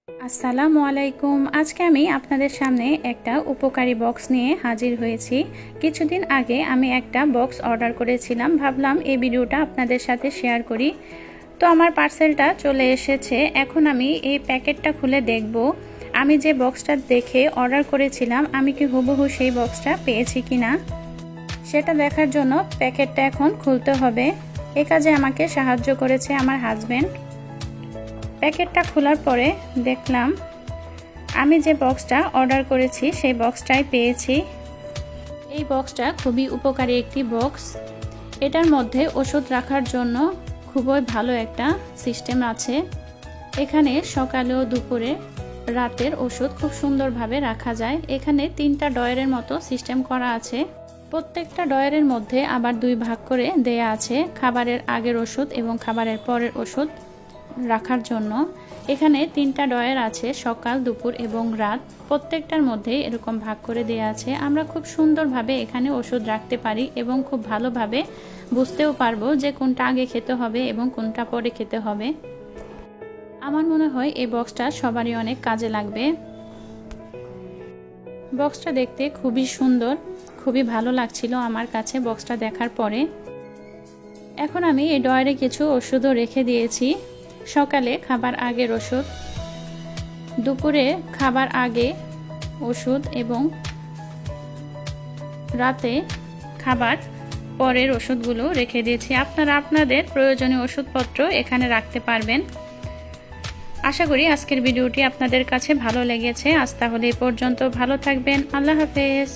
আসসালামু আলাইকুম। আজকে আমি আপনাদের সামনে একটা উপকারী বক্স নিয়ে হাজির হয়েছি। কিছুদিন আগে আমি একটা বক্স অর্ডার করেছিলাম, ভাবলাম এই ভিডিওটা আপনাদের সাথে শেয়ার করি। তো আমার পার্সেলটা চলে এসেছে। এখন আমি এই প্যাকেটটা খুলে দেখব আমি যে বক্সটা দেখে অর্ডার করেছিলাম আমি কি হুবহু সেই বক্সটা পেয়েছি কিনা। সেটা দেখার জন্য প্যাকেটটা এখন খুলতে হবে। এ কাজে আমাকে সাহায্য করেছে আমার হাজবেন্ড। প্যাকেটটা খোলার পরে দেখলাম আমি যে বক্সটা অর্ডার করেছি সেই বক্সটাই পেয়েছি। এই বক্সটা খুবই উপকারী একটি বক্স। এটার মধ্যে ওষুধ রাখার জন্য খুবই ভালো একটা সিস্টেম আছে। এখানে সকালে ও দুপুরে রাতের ওষুধ খুব সুন্দরভাবে রাখা যায়। এখানে 3টা ডয়ারের মতো সিস্টেম করা আছে। প্রত্যেকটা ডয়ারের মধ্যে আবার 2 ভাগ করে দেয়া আছে খাবারের আগের ওষুধ এবং খাবারের পরের ওষুধ রাখার জন্য। এখানে 3টা ডয়ার আছে, সকাল, দুপুর এবং রাত। প্রত্যেকটার মধ্যে এরকম ভাগ করে দেয়া আছে। আমরা খুব সুন্দরভাবে এখানে ওষুধ রাখতে পারি এবং খুব ভালোভাবে বুঝতেও পারবো যে কোনটা আগে খেতে হবে এবং কোনটা পরে খেতে হবে। আমার মনে হয় এই বক্সটা সবারই অনেক কাজে লাগবে। বক্সটা দেখতে খুবই সুন্দর, খুবই ভালো লাগছিল আমার কাছে বক্সটা দেখার পরে। এখন আমি এই ডয়ারে কিছু ওষুধও রেখে দিয়েছি। সকালে খাবার আগের ওষুধ, দুপুরে খাবার আগে ওষুধ এবং রাতে খাবার পরের ওষুধগুলো রেখে দিয়েছি। আপনারা আপনাদের প্রয়োজনীয় ওষুধপত্র এখানে রাখতে পারবেন। আশা করি আজকের ভিডিওটি আপনাদের কাছে ভালো লেগেছে। আজ তাহলে এই পর্যন্ত, ভালো থাকবেন। আল্লাহ হাফেজ।